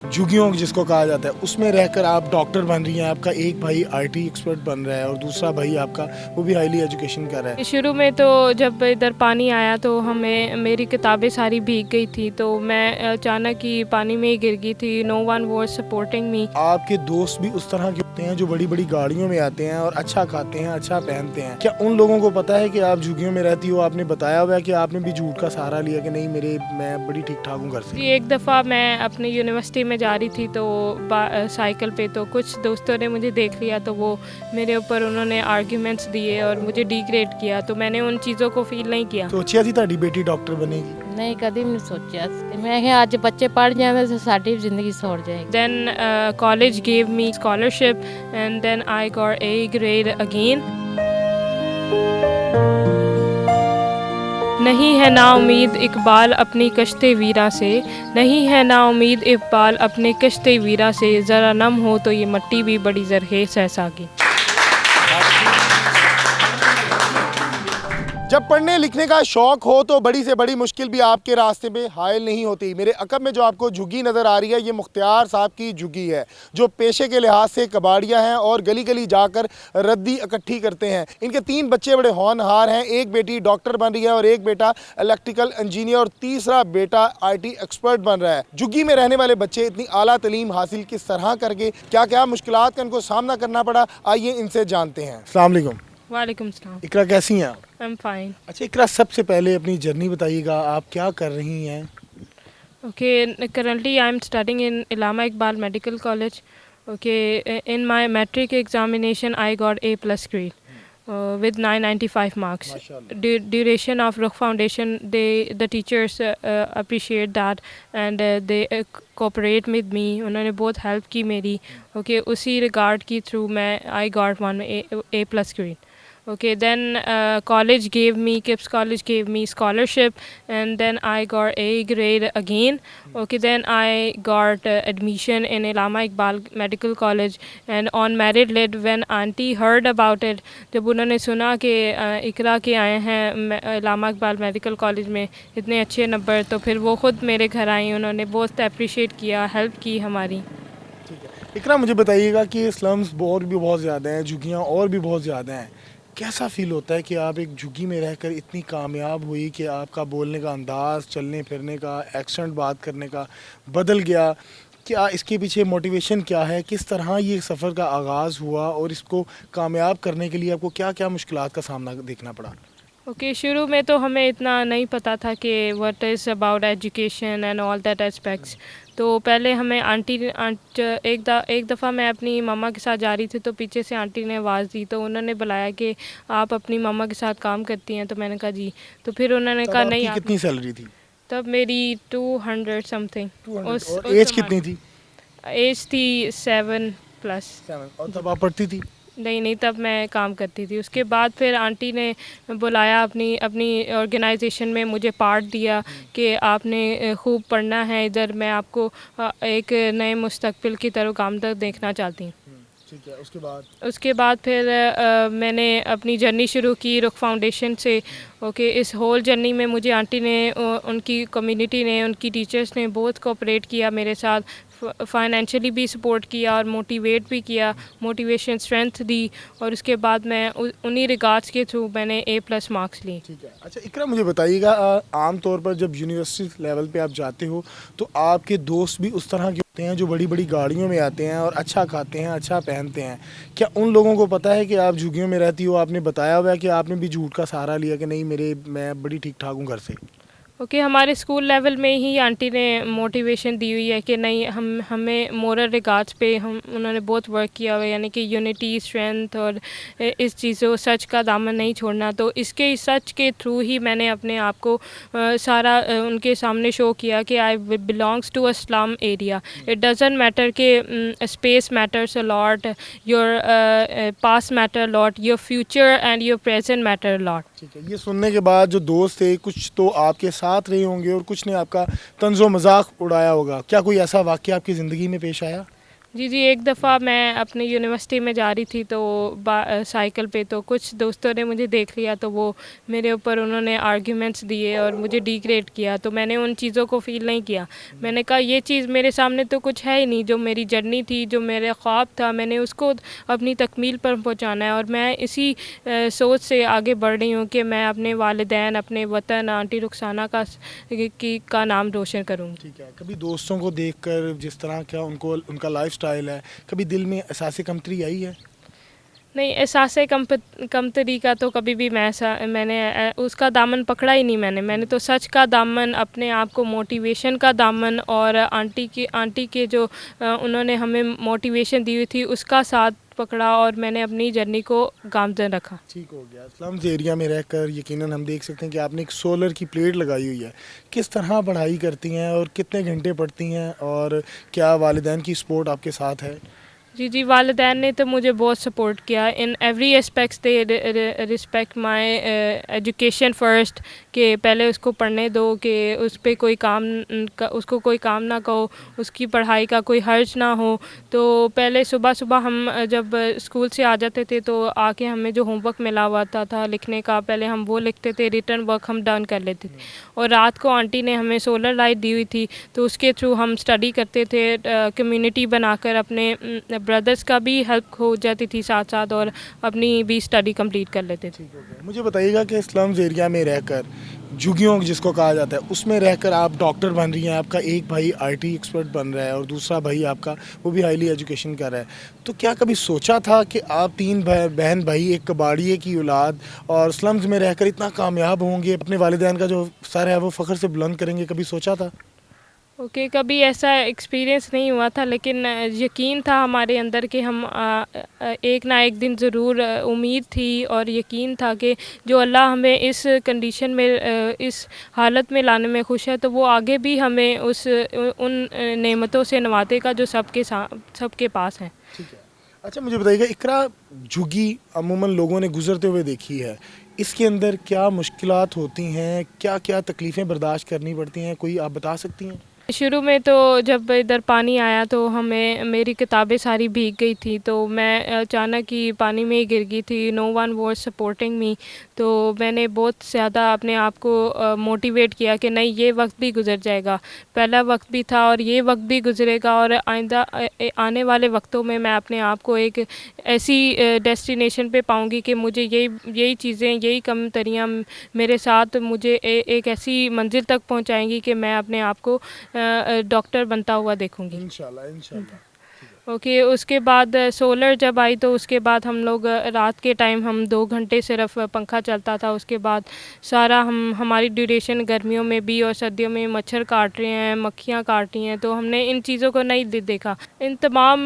झुग्गियों जिसको कहा जाता है उसमें रहकर आप डॉक्टर बन रही हैं। आपका एक भाई आईटी एक्सपर्ट बन रहा है और दूसरा भाई आपका वो भी हाईली एजुकेशन कर रहा है। शुरू में तो जब इधर पानी आया तो हमें मेरी किताबें सारी भीग गई थी, तो मैं अचानक ही पानी में ही गिर गई थी। No one was supporting me. आपके दोस्त भी उस तरह के होते हैं जो बड़ी बड़ी गाड़ियों में आते हैं और अच्छा खाते हैं, अच्छा पहनते हैं। क्या उन लोगों को पता है कि आप झुग्गियों में रहती हो? आपने बताया हुआ है कि आपने भी झूठ का सहारा लिया कि नहीं मैं बड़ी ठीक ठाक हूँ घर से? जी, एक दफ़ा मैं अपनी यूनिवर्सिटी में जा रही थी तो साइकिल पे, तो कुछ दोस्तों ने मुझे देख लिया तो वो मेरे ऊपर उन्होंने आर्ग्यूमेंट्स दिए और मुझे डिग्रेड किया, तो मैंने उन चीज़ों को फील नहीं किया। सोचिया थी ਤੁਹਾਡੀ बेटी डॉक्टर बनेगी? नहीं, कभी नहीं सोचा। मैं किहा अज बच्चे पढ़ जाएंगे तो साडी भी जिंदगी सौर जाएगी। Then college gave me scholarship and then I got A grade again. नहीं है ना उम्मीद इकबाल अपनी कश्ते वीरा से, नहीं है ना उम्मीद इकबाल अपने कश्ते वीरा से, ज़रा नम हो तो ये मट्टी भी बड़ी ज़रखेज़ है सागी। जब पढ़ने लिखने का शौक हो तो बड़ी से बड़ी मुश्किल भी आपके रास्ते में हायल नहीं होती। मेरे अकब में जो आपको झुग्गी नज़र आ रही है ये मुख्तियार साहब की झुग्गी है, जो पेशे के लिहाज से कबाड़िया हैं और गली गली जाकर रद्दी इकट्ठी करते हैं। इनके 3 बच्चे बड़े होनहार हैं। एक बेटी डॉक्टर बन रही है और एक बेटा इलेक्ट्रिकल इंजीनियर और तीसरा बेटा IT एक्सपर्ट बन रहा है। झुग्गी में रहने वाले बच्चे इतनी आला तलीम हासिल किस तरह करके क्या क्या मुश्किलात का इनको सामना करना पड़ा, आइए इनसे जानते हैं। अस्सलाम वालेकुम। वालेकुम सलाम। इकरा कैसी हैं आप? I am fine. अच्छा इकरा, सबसे पहले अपनी जर्नी बताइएगा, आप क्या कर रही हैं? Okay, currently I am studying in Allama Iqbal Medical College. Okay, in my metric examination I got A plus grade with 995 marks. Duration of Rukh Foundation, the teachers appreciate that and they cooperate with me. उन्होंने बहुत help की मेरी. Okay, उसी regard की through मैं I got one A plus grade. Okay, then Kipps College gave me scholarship and then I got A grade again. Okay, then I got admission in Allama Iqbal Medical College and on merit list when auntie heard about it, जब उन्होंने सुना कि इकरा के आए हैं Allama Iqbal Medical College में इतने अच्छे नंबर, तो फिर वो ख़ुद मेरे घर आई, उन्होंने बहुत अप्रिशिएट किया, हेल्प की हमारी। इकरा मुझे बताइएगा कि स्लम्स और भी बहुत ज़्यादा हैं, झुग्गियाँ और भी बहुत ज़्यादा हैं। कैसा फ़ील होता है कि आप एक झुग्गी में रहकर इतनी कामयाब हुई कि आपका बोलने का अंदाज़, चलने फिरने का, एक्सेंट बात करने का बदल गया? क्या इसके पीछे मोटिवेशन क्या है? किस तरह ये सफ़र का आगाज़ हुआ और इसको कामयाब करने के लिए आपको क्या क्या मुश्किलात का सामना देखना पड़ा? ओके, शुरू में तो हमें इतना नहीं पता था कि what is about education and all that aspects. तो पहले हमें एक दफ़ा मैं अपनी मम्मा के साथ जा रही थी तो पीछे से आंटी ने आवाज़ दी, तो उन्होंने बुलाया कि आप अपनी मम्मा के साथ काम करती हैं, तो मैंने कहा जी। तो फिर उन्होंने कहा नहीं। कितनी सैलरी थी तब? मेरी 200 समथिंग। और एज कितनी थी? एज थी 7+। और तब आप पढ़ती थी? नहीं, तब मैं काम करती थी। उसके बाद फिर आंटी ने बुलाया अपनी ऑर्गेनाइजेशन में, मुझे पार्ट दिया कि आपने खूब पढ़ना है इधर, मैं आपको एक नए मुस्तकबिल की तरफ आमदन देखना चाहती हूँ। ठीक है, उसके बाद फिर मैंने अपनी जर्नी शुरू की रुख फाउंडेशन से। ओके, इस होल जर्नी में मुझे आंटी ने, उनकी कम्युनिटी ने, उनकी टीचर्स ने बहुत कोऑपरेट किया मेरे साथ, फाइनेंशियली भी सपोर्ट किया और मोटिवेट भी किया, मोटिवेशन स्ट्रेंथ दी, और उसके बाद मैं उन्हीं रिगार्ड्स के थ्रू मैंने A+ मार्क्स लिए। ठीक है। अच्छा इकरा मुझे बताइएगा, आम तौर पर जब यूनिवर्सिटी लेवल पे आप जाते हो तो आपके दोस्त भी उस तरह के होते हैं जो बड़ी बड़ी गाड़ियों में आते हैं और अच्छा खाते हैं, अच्छा पहनते हैं। क्या उन लोगों को पता है कि आप झुग्गियों में रहती हो? आपने बताया हुआ है कि आपने भी झूठ का सहारा लिया कि नहीं मैं बड़ी ठीक ठाक हूँ घर से? ओके, हमारे स्कूल लेवल में ही आंटी ने मोटिवेशन दी हुई है कि नहीं, हमें मोरल रिगार्ड्स पे उन्होंने बहुत वर्क किया हुआ है, यानी कि यूनिटी, स्ट्रेंथ और इस चीज़ों, सच का दामन नहीं छोड़ना। तो इसके सच के थ्रू ही मैंने अपने आप को सारा उनके सामने शो किया कि I belongs to a slum area. It doesn't matter कि space matters a lot, your past matter lot, your future and your present matter lot. ठीक है। ये सुनने के बाद जो दोस्त थे, कुछ तो आपके साथ रहे होंगे और कुछ ने आपका तंज़ो मजाक उड़ाया होगा। क्या कोई ऐसा वाक़या आपकी ज़िंदगी में पेश आया? जी जी, एक दफ़ा मैं अपनी यूनिवर्सिटी में जा रही थी तो साइकिल पे, तो कुछ दोस्तों ने मुझे देख लिया तो वो मेरे ऊपर उन्होंने आर्ग्यूमेंट्स दिए और मुझे डिग्रेड किया। तो मैंने उन चीज़ों को फ़ील नहीं किया। मैंने कहा ये चीज़ मेरे सामने तो कुछ है ही नहीं, जो मेरी जर्नी थी, जो मेरा ख्वाब था, मैंने उसको अपनी तकमील पर पहुंचाना है। और मैं इसी सोच से आगे बढ़ रही हूँ कि मैं अपने वालिदैन, अपने वतन, आंटी रुखसाना का नाम रोशन करूँगी। ठीक है, कभी दोस्तों को देखकर जिस तरह का उनको उनका लाइफस्टाइल है, कभी दिल में एहसास कमतरी आई है? नहीं, एहसास कमतरी का तो कभी भी मैंने उसका दामन पकड़ा ही नहीं। मैंने तो सच का दामन, अपने आप को मोटिवेशन का दामन, और आंटी के जो उन्होंने हमें मोटिवेशन दी हुई थी उसका साथ पकड़ा, और मैंने अपनी जर्नी को गामजन रखा। ठीक हो गया। स्लम्स एरिया में रहकर यकीनन हम देख सकते हैं कि आपने एक सोलर की प्लेट लगाई हुई है। किस तरह पढ़ाई करती हैं और कितने घंटे पढ़ती हैं, और क्या वालिदैन की सपोर्ट आपके साथ है? जी जी, वालिदैन ने तो मुझे बहुत सपोर्ट किया in every aspects. They respect my education first, कि पहले उसको पढ़ने दो, कि उस पे कोई उसको कोई काम ना कहो, उसकी पढ़ाई का कोई हर्ज ना हो। तो पहले सुबह सुबह हम जब स्कूल से आ जाते थे तो आके हमें जो होमवर्क मिला हुआ था लिखने का, पहले हम वो लिखते थे, रिटर्न वर्क हम डन कर लेते थे। और रात को आंटी ने हमें सोलर लाइट दी हुई थी तो उसके थ्रू हम स्टडी करते थे, कम्युनिटी बनाकर। अपने ब्रदर्स का भी हेल्प हो जाती थी साथ साथ, और अपनी भी स्टडी कंप्लीट कर लेते थे। मुझे बताइएगा कि स्लम्स एरिया में रहकर, झुग्गियों जिसको कहा जाता है, उसमें रहकर आप डॉक्टर बन रही हैं, आपका एक भाई आईटी एक्सपर्ट बन रहा है और दूसरा भाई आपका वो भी हाईली एजुकेशन कर रहा है, तो क्या कभी सोचा था कि आप तीन बहन भाई, एक कबाड़िए की औलाद, और स्लम्स में रहकर इतना कामयाब होंगे, अपने वालिदैन का जो सर है वो फ़ख्र से बुलंद करेंगे? कभी सोचा था? ओके, कभी ऐसा एक्सपीरियंस नहीं हुआ था, लेकिन यकीन था हमारे अंदर कि हम एक ना एक दिन ज़रूर, उम्मीद थी और यकीन था कि जो अल्लाह हमें इस कंडीशन में, इस हालत में लाने में खुश है, तो वो आगे भी हमें उन नेमतों से नवाजेगा जो सबके पास हैं। ठीक है। अच्छा, मुझे बताइएगा, इकरा झुग्गी अमूमन लोगों ने गुजरते हुए देखी है, इसके अंदर क्या मुश्किलात होती हैं, क्या क्या तकलीफ़ें बर्दाश्त करनी पड़ती हैं, कोई आप बता सकती हैं? शुरू में तो जब इधर पानी आया तो मेरी किताबें सारी भीग गई थी, तो मैं अचानक ही पानी में ही गिर गई थी। No one was supporting me. तो मैंने बहुत ज़्यादा अपने आप को मोटिवेट किया कि नहीं, ये वक्त भी गुजर जाएगा। पहला वक्त भी था और ये वक्त भी गुजरेगा, और आइंदा आने वाले वक्तों में मैं अपने आप को एक ऐसी डेस्टिनेशन पे पाऊंगी कि मुझे यही चीज़ें, यही कमतरियाँ मेरे साथ मुझे एक ऐसी मंजिल तक पहुंचाएंगी कि मैं अपने आप को डॉक्टर बनता हुआ देखूंगी। इंशाल्लाह, इंशाल्लाह। ओके, उसके बाद सोलर जब आई तो उसके बाद हम लोग रात के टाइम हम 2 घंटे सिर्फ पंखा चलता था। उसके बाद सारा हमारी ड्यूरेशन गर्मियों में भी और सर्दियों में मच्छर काट रहे हैं, मक्खियाँ काट रही हैं, तो हमने इन चीज़ों को नहीं देखा। इन तमाम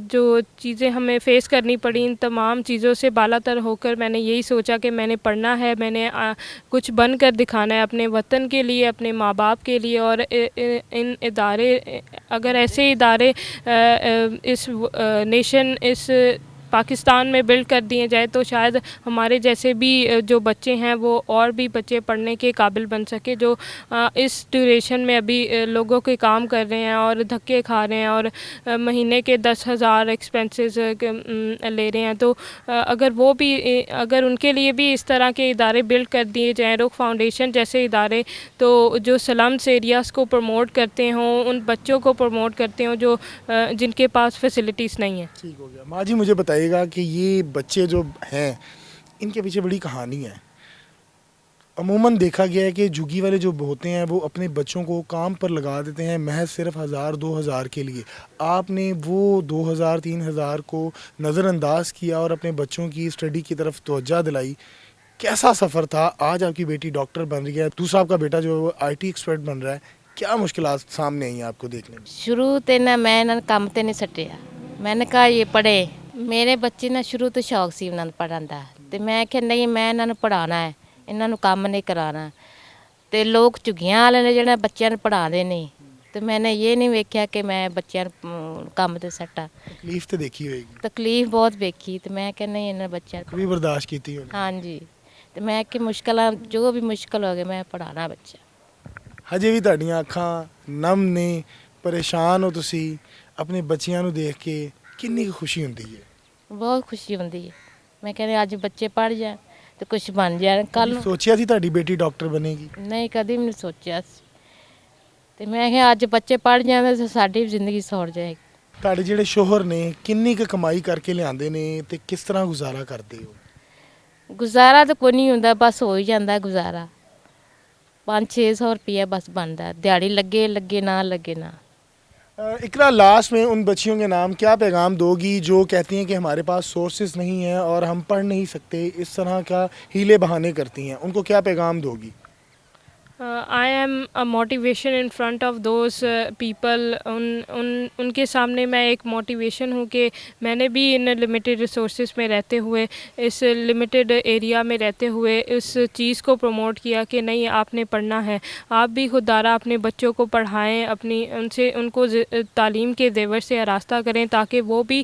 जो चीज़ें हमें फ़ेस करनी पड़ी, इन तमाम चीज़ों से बालातर होकर मैंने यही सोचा कि मैंने पढ़ना है, मैंने कुछ बन कर दिखाना है अपने वतन के लिए, अपने माँ बाप के लिए। और इन इदारे, अगर ऐसे इदारे इस नेशन, इस पाकिस्तान में बिल्ड कर दिए जाए तो शायद हमारे जैसे भी जो बच्चे हैं वो और भी बच्चे पढ़ने के काबिल बन सके, जो इस ड्यूरेशन में अभी लोगों के काम कर रहे हैं और धक्के खा रहे हैं और महीने के 10,000 एक्सपेंसेस ले रहे हैं। तो अगर उनके लिए भी इस तरह के इदारे बिल्ड कर दिए जाएँ, रुख फाउंडेशन जैसे इदारे, तो जो स्लम्स एरियाज़ को प्रमोट करते हों, उन बच्चों को प्रमोट करते हों जो जिनके पास फैसिलिटीज़ नहीं है। ठीक हो गया। माँ जी, मुझे बताइएगा कि ये बच्चे जो हैं, इनके पीछे बड़ी कहानी है। अमूमन देखा गया है कि झुग्गी वाले जो होते हैं वो अपने बच्चों को काम पर लगा देते हैं महज सिर्फ 1000-2000 के लिए। आपने वो 2000-3000 को नज़रअंदाज किया और अपने बच्चों की स्टडी की तरफ तवज्जो दिलाई। कैसा सफ़र था? आज आपकी बेटी डॉक्टर बन रही है, दूसरा आपका बेटा जो आईटी एक्सपर्ट बन रहा है, क्या मुश्किलात सामने आई आपको देखने में? शुरू ते ना मैं इन्होंने काम ते नहीं सटिया। मैंने कहा ये पढ़े। मेरे बच्चे ना शुरू तो शौक सी उन्होंने पढ़न दा, ते मैं क्या नहीं, मैं इन्होंने पढ़ाना है, इन्होंने काम नहीं कराना। ते लोग झुग्गियां वाले ने जिहड़े बच्चों ने पढ़ाते नहीं, तो मैंने ये नहीं वेख्या कि मैं बच्चों काम ते सट्टा। तकलीफ तो देखी होगी, तकलीफ बहुत वेखी, तो मैं क्या नहीं, इन्हें बच्चों कभी बर्दाश्त की थी? हाँ जी, तो मैं कि मुश्किल जो भी मुश्किल हो गए, मैं पढ़ाना बच्चा। हजे भी ਤੁਹਾਡੀਆਂ ਅੱਖਾਂ ਨਮ ਨੇ, ਪਰੇਸ਼ਾਨ ਹੋ ਤੁਸੀਂ ਆਪਣੇ ਬੱਚਿਆਂ ਨੂੰ ਦੇਖ ਕੇ, ਕਿੰਨੀ ਕੁ ਖੁਸ਼ੀ ਹੁੰਦੀ ਹੈ? ਬਹੁਤ ਖੁਸ਼ੀ ਹੁੰਦੀ ਹੈ। ਮੈਂ ਕਹਿੰਦੀ ਅੱਜ ਬੱਚੇ ਪੜ੍ਹ ਜਾਣ ਤੇ ਕੁਝ ਬਣ ਜਾਣ ਕੱਲ ਨੂੰ। ਸੋਚਿਆ ਸੀ ਤੁਹਾਡੀ ਬੇਟੀ ਡਾਕਟਰ ਬਣੇਗੀ? ਨਹੀਂ, ਕਦੀ ਵੀ ਨਹੀਂ ਸੋਚਿਆ ਸੀ। ਤੇ ਮੈਂ ਕਿਹਾ ਅੱਜ ਬੱਚੇ ਪੜ੍ਹ ਜਾਣ ਤਾਂ ਸਾਡੀ ਵੀ ਜ਼ਿੰਦਗੀ ਸੌਰ ਜਾਏਗੀ। ਤੁਹਾਡੇ ਜਿਹੜੇ ਸ਼ੋਹਰ ਨੇ ਕਿੰਨੀ ਕੁ ਕਮਾਈ ਕਰਕੇ ਲਿਆਂਦੇ ਨੇ ਤੇ ਕਿਸ ਤਰ੍ਹਾਂ ਗੁਜ਼ਾਰਾ ਕਰਦੇ ਹੋ? ਗੁਜ਼ਾਰਾ ਤਾਂ ਕੋਈ ਨਹੀਂ ਹੁੰਦਾ, ਬਸ ਹੋ ਹੀ ਜਾਂਦਾ ਗੁਜ਼ਾਰਾ। 500-600 रुपया बस बनता है, दिहाड़ी लगे लगे ना लगे ना। इकरा, लास्ट में उन बच्चियों के नाम क्या पैगाम दोगी जो कहती हैं कि हमारे पास सोर्सेज नहीं हैं और हम पढ़ नहीं सकते, इस तरह का हीले बहाने करती हैं, उनको क्या पैगाम दोगी? I am a motivation in front of those people. उनके सामने मैं एक मोटिवेशन हूँ कि मैंने भी इन लिमिटेड रिसोर्सेज में रहते हुए, इस लिमिटेड एरिया में रहते हुए इस चीज़ को प्रमोट किया कि नहीं, आपने पढ़ना है। आप भी खुदारा अपने बच्चों को पढ़ाएं, अपनी उनको तालीम के ज़ेवर से आरास्ता करें ताकि वो भी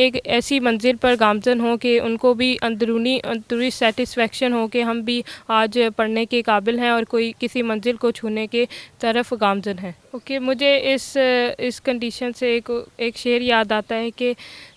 एक ऐसी मंजिल पर गामज़न हो कि उनको भी अंदरूनी सेटिस्फेक्शन हो कि हम भी आज पढ़ने के काबिल हैं और कोई किसी मंजिल को छूने के तरफ गामज़न है। ओके, मुझे इस कंडीशन से एक शेर याद आता है कि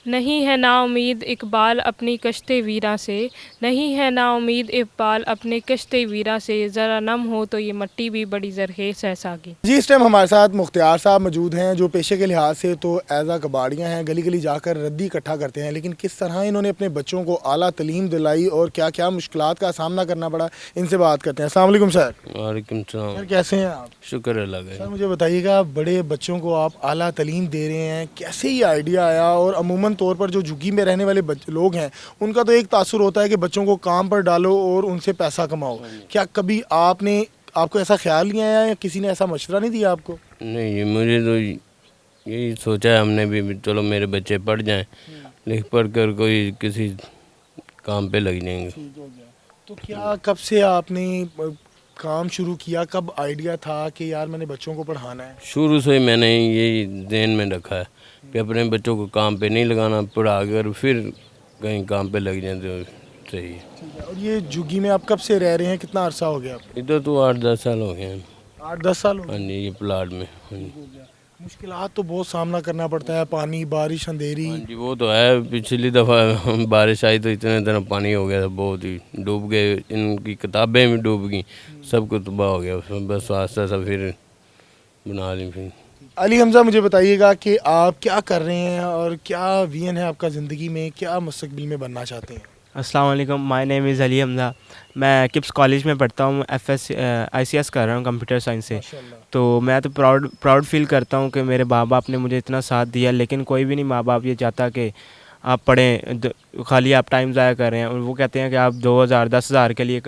नहीं है ना उम्मीद इकबाल अपनी कश्ते वीरा से, नहीं है ना उम्मीद इकबाल अपने कश्ते वीरा से, ज़रा नम हो तो ये मट्टी भी बड़ी ज़रखेज़ है सागी। जी, इस टाइम हमारे साथ मुख्तियार साहब मौजूद हैं जो पेशे के लिहाज से तो एज़ कबाड़ियाँ हैं, गली गली जाकर रद्दी इकट्ठा करते हैं, लेकिन किस तरह इन्होंने अपने बच्चों को आला तलीम दिलाई और क्या क्या मुश्किलात का सामना करना पड़ा, इनसे बात करते हैं। अस्सलाम वालेकुम सर। वालेकुम सलाम। सर कैसे हैं आप? शुक्र अल्लाह का। सर मुझे बताइएगा, बड़े बच्चों को आप आला तलीम दे रहे हैं, कैसे ये आइडिया आया? और अमूमन तौर पर जो झुग्गी में रहने वाले लोग हैं उनका तो एक तासुर होता है कि बच्चों को काम पर डालो और उनसे पैसा कमाओ। क्या कभी आपको ऐसा ख्याल नहीं आया या किसी ने ऐसा मशवरा नहीं दिया आपको? नहीं, मुझे तो यही सोचा है हमने भी, चलो मेरे बच्चे पढ़ जाएं, लिख पढ़ कर कोई किसी काम पे लग जाएंगे। तो क्या कब से आपने काम शुरू किया, कब आइडिया था कि यार मैंने बच्चों को पढ़ाना है? शुरू से ही मैंने यही ध्यान में रखा है कि अपने बच्चों को काम पे नहीं लगाना, पढ़ा कर फिर कहीं काम पे लग जाए तो सही है। ठीक है। और ये झुग्गी में आप कब से रह रहे हैं, कितना अरसा हो गया आपको? इधर तो 8-10 साल हो गए हैं। 8-10 साल हो हाँ गए। जी, ये प्लाट में। हाँ जी। मुश्किलात तो बहुत सामना करना पड़ता है, पानी, बारिश, अंधेरी। हाँ जी, वो तो है। पिछली दफ़ा बारिश आई तो इतने तरह पानी हो गया था, बहुत ही डूब गए, इनकी किताबें भी डूब गई, सब कुछ तबाह हो गया उसमें। बस आस्ता सा फिर बना ली फिर। अली हमज़ा, मुझे बताइएगा कि आप क्या कर रहे हैं और क्या विजन है आपका ज़िंदगी में, क्या मुस्तकबिल में बनना चाहते हैं? अस्सलाम वालेकुम, my name is Ali Hamza. मैं किप्स कॉलेज में पढ़ता हूँ, ICS कर रहा हूँ कंप्यूटर साइंस से। तो मैं तो प्राउड फील करता हूँ कि मेरे माँ बाप ने मुझे इतना साथ दिया, लेकिन कोई भी नहीं माँ बाप ये चाहता कि आप पढ़ें, खाली आप टाइम ज़ाया कर रहे हैं। और वो कहते हैं कि आप 2000-10,000 के लिए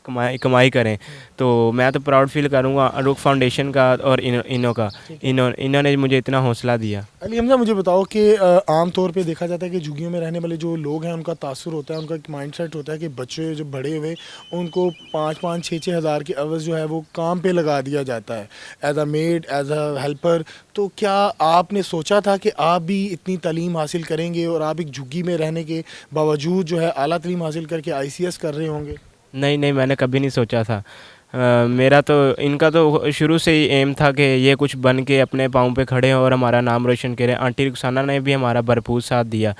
कमाई करें। तो मैं तो प्राउड फील करूँगा रुख फाउंडेशन का और इन्होंने मुझे इतना हौसला दिया। अली हमज़ा, मुझे बताओ कि आम तौर पे देखा जाता है कि झुग्गियों में रहने वाले जो लोग हैं उनका तासुर होता है, उनका एक माइंडसेट होता है कि बच्चे जो बड़े हुए उनको 5-5, 6-6 हज़ार के अवज़ जो है वो काम पे लगा दिया जाता है, as a maid, as a helper. तो क्या आपने सोचा था कि आप भी इतनी तालीम हासिल करेंगे और आप एक झुग्गी में रहने के बावजूद जो है आला तालीम हासिल करके ICS कर रहे होंगे? नहीं, मैंने कभी नहीं सोचा था। मेरा तो इनका तो शुरू से ही एम था कि ये कुछ बन के अपने पाँव पे खड़े हों और हमारा नाम रोशन करें। आंटी रुखसाना ने भी हमारा भरपूर साथ दिया।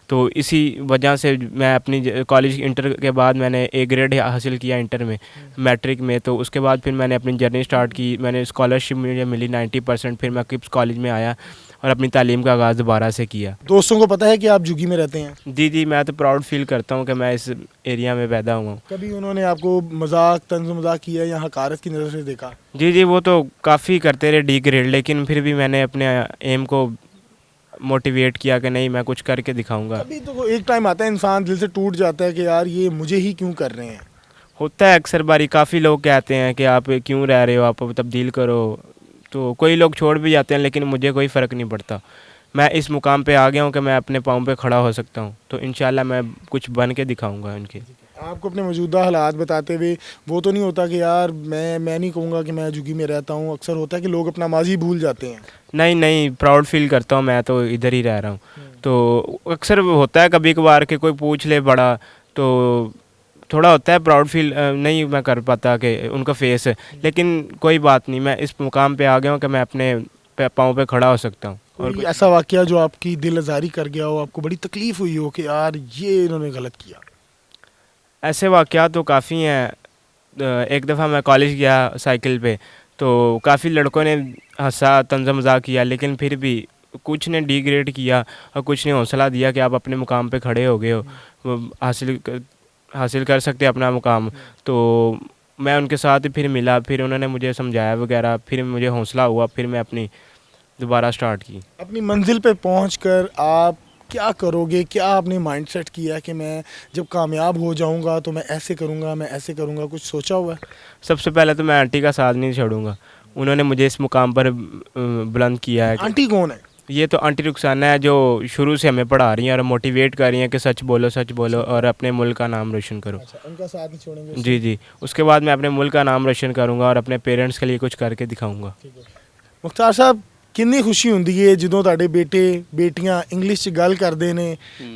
तो इसी वजह से मैं अपनी कॉलेज इंटर के बाद मैंने A ग्रेड हासिल किया इंटर में, मैट्रिक में। तो उसके बाद फिर मैंने अपनी जर्नी स्टार्ट की। मैंने स्कॉलरशिप मुझे मिली 90%। फिर मैं किप्स कॉलेज में आया और अपनी तालीम का आगाज़ दोबारा से किया। दोस्तों को पता है कि आप झुग्गी में रहते हैं? जी, मैं तो प्राउड फील करता हूँ कि मैं इस एरिया में पैदा हुआ हूँ। कभी उन्होंने आपको मजाक, तंज मजाक किया या हकारत की नज़र से देखा? जी, वो तो काफ़ी करते रहे D ग्रेड, लेकिन फिर भी मैंने अपने एम को मोटिवेट किया कि नहीं, मैं कुछ करके दिखाऊंगा। अभी तो एक टाइम आता है इंसान दिल से टूट जाता है कि यार ये मुझे ही क्यों कर रहे हैं। होता है अक्सर बारी, काफ़ी लोग कहते हैं कि आप क्यों रह रहे हो, आप तब्दील करो। तो कोई लोग छोड़ भी जाते हैं, लेकिन मुझे कोई फ़र्क नहीं पड़ता। मैं इस मुकाम पे आ गया हूँ कि मैं अपने पाँव पे खड़ा हो सकता हूँ। तो इंशाल्लाह मैं कुछ बन के दिखाऊंगा उनके। आपको अपने मौजूदा हालात बताते हुए वो तो नहीं होता कि यार मैं नहीं कहूँगा कि मैं झुग्गी में रहता हूँ, अक्सर होता है कि लोग अपना माजी भूल जाते हैं? नहीं, प्राउड फील करता हूँ, मैं तो इधर ही रह रहा हूँ। तो अक्सर होता है कभी कभार कि कोई पूछ ले बड़ा, तो थोड़ा होता है प्राउड फील, नहीं मैं कर पाता कि उनका फेस। लेकिन कोई बात नहीं, मैं इस मुकाम पे आ गया हूँ कि मैं अपने पाँव पे खड़ा हो सकता हूँ। और कोई ऐसा वाकया जो आपकी दिल आज़ारी कर गया हो, आपको बड़ी तकलीफ हुई हो कि यार ये इन्होंने गलत किया? ऐसे वाक़यात तो काफ़ी हैं। एक दफ़ा मैं कॉलेज गया साइकिल पे, तो काफ़ी लड़कों ने हँसा, तंज़ मज़ाक किया, लेकिन फिर भी कुछ ने डिग्रेड किया और कुछ ने हौसला दिया कि आप अपने मुकाम पे खड़े हो गए हो, हासिल कर सकते हैं अपना मुकाम। तो मैं उनके साथ फिर मिला, फिर उन्होंने मुझे समझाया वगैरह, फिर मुझे हौसला हुआ, फिर मैं अपनी दोबारा स्टार्ट की। अपनी मंजिल पे पहुंचकर आप क्या करोगे? क्या आपने माइंड सेट किया कि मैं जब कामयाब हो जाऊंगा तो मैं ऐसे करूंगा, मैं ऐसे करूंगा? कुछ सोचा हुआ है? सबसे पहले तो मैं आंटी का साथ नहीं छोड़ूंगा। उन्होंने मुझे इस मुकाम पर बुलंद किया है। आंटी कौन है? ये तो आंटी रुखसाना है, जो शुरू से हमें पढ़ा रही हैं और मोटिवेट कर रही हैं कि सच बोलो और अपने मुल्क का नाम रोशन करो। अच्छा, उनका साथ नहीं छोड़ेंगे? जी जी, उसके बाद मैं अपने मुल्क का नाम रोशन करूंगा और अपने पेरेंट्स के लिए कुछ करके दिखाऊंगा। मुख्तार साहब, कितनी खुशी ਹੁੰਦੀ है ਜਦੋਂ ਤੁਹਾਡੇ ਬੇਟੇ ਬੇਟੀਆਂ ਇੰਗਲਿਸ਼ 'ਚ ਗੱਲ ਕਰਦੇ ਨੇ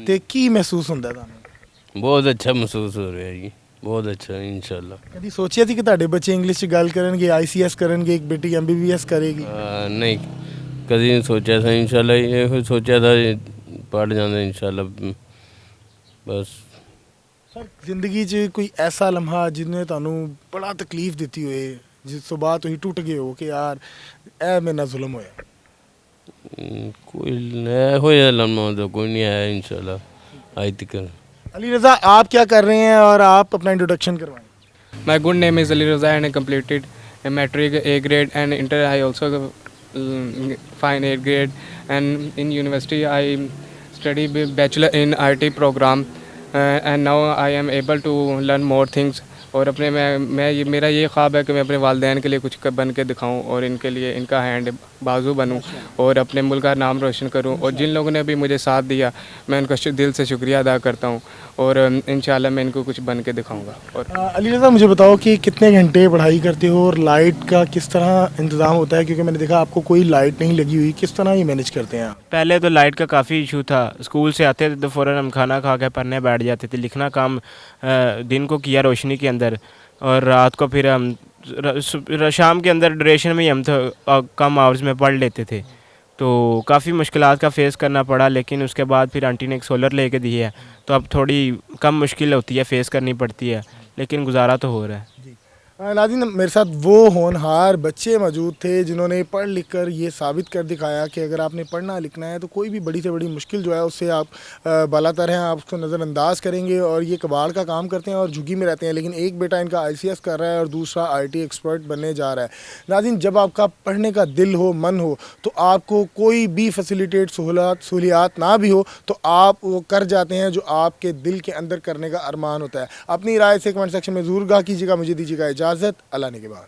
ਤੇ ਕੀ ਮਹਿਸੂਸ ਹੁੰਦਾ ਤੁਹਾਨੂੰ? बहुत अच्छा महसूस हो रहा है जी, बहुत अच्छा इंशाल्लाह। ਕਦੀ ਸੋਚਿਆ ਸੀ ਕਿ ਤੁਹਾਡੇ ਬੱਚੇ ਇੰਗਲਿਸ਼ 'ਚ ਗੱਲ ਕਰਨਗੇ, ICS ਕਰਨਗੇ, ਇੱਕ ਬੇਟੀ MBBS ਕਰੇਗੀ? नहीं कभी नहीं सोचा था, इंशाल्लाह ये सोचा था पढ़ जाना इंशाल्लाह बस। ਸਰ ਜ਼ਿੰਦਗੀ 'ਚ ਕੋਈ ਐਸਾ ਲਮਹਾ ਜਿਹਨੇ ਤੁਹਾਨੂੰ ਬੜਾ ਤਕਲੀਫ ਦਿੱਤੀ ਹੋਏ, ਜਿਸ ਤੋਂ ਬਾਅਦ ਤੁਸੀਂ ਟੁੱਟ ਗਏ ਹੋ ਕਿ ਯਾਰ ਇਹ ਮੇਰੇ ਨਾਲ ਜ਼ੁਲਮ ਹੋਇਆ? कोई नया हो या लम्हा तो कोई नहीं आया इंशाल्लाह आज तक। अली रज़ा, आप क्या कर रहे हैं और आप अपना इंट्रोडक्शन करवाएं? My good name is Ali Raza and I completed a matric A grade and inter I also fine 8th grade, and in university I study bachelor in IT program, and now I am able to learn more things. और अपने मैं ये मेरा ये ख्वाब है कि मैं अपने वालिदैन के लिए कुछ बन के दिखाऊं और इनके लिए इनका हैंड बाजू बनूं और अपने मुल्क का नाम रोशन करूं। और जिन लोगों ने भी मुझे साथ दिया मैं उनका दिल से शुक्रिया अदा करता हूं और इंशाल्लाह मैं इनको कुछ बन के दिखाऊंगा। और अली रज़ा, मुझे बताओ कि कितने घंटे पढ़ाई करते हो और लाइट का किस तरह इंतज़ाम होता है? क्योंकि मैंने देखा आपको कोई लाइट नहीं लगी हुई, किस तरह ये मैनेज करते हैं आप? पहले तो लाइट का काफ़ी इशू था। स्कूल से आते थे तो फ़ौरन हम खाना खा के पढ़ने बैठ जाते थे। लिखना काम दिन को किया रोशनी के अंदर, और रात को फिर हम शाम के अंदर ड्यूरेशन में ही हम तो कम आवर्स में पढ़ लेते थे। तो काफ़ी मुश्किलात का फेस करना पड़ा, लेकिन उसके बाद फिर आंटी ने एक सोलर लेके दी है, तो अब थोड़ी कम मुश्किल होती है, फेस करनी पड़ती है, लेकिन गुजारा तो हो रहा है। नाज़रीन, मेरे साथ वो होनहार बच्चे मौजूद थे जिन्होंने पढ़ लिख कर ये साबित कर दिखाया कि अगर आपने पढ़ना लिखना है तो कोई भी बड़ी से बड़ी मुश्किल जो है उससे आप बालातर हैं, आप उसको नज़रअंदाज करेंगे। और ये कबाड़ का काम करते हैं और झुग्गी में रहते हैं, लेकिन एक बेटा इनका ICS कर रहा है और दूसरा IT एक्सपर्ट बनने जा रहा है। नाज़रीन, जब आपका पढ़ने का दिल हो, मन हो, तो आपको कोई भी फैसिलिटेट सहूलियात ना भी हो तो आप वो कर जाते हैं जो आपके दिल के अंदर करने का अरमान होता है। अपनी राय से कमेंट सेक्शन में ज़रूर गा कीजिएगा। मुझे दीजिएगा इजाज़त, अल्लाह ने के बाद।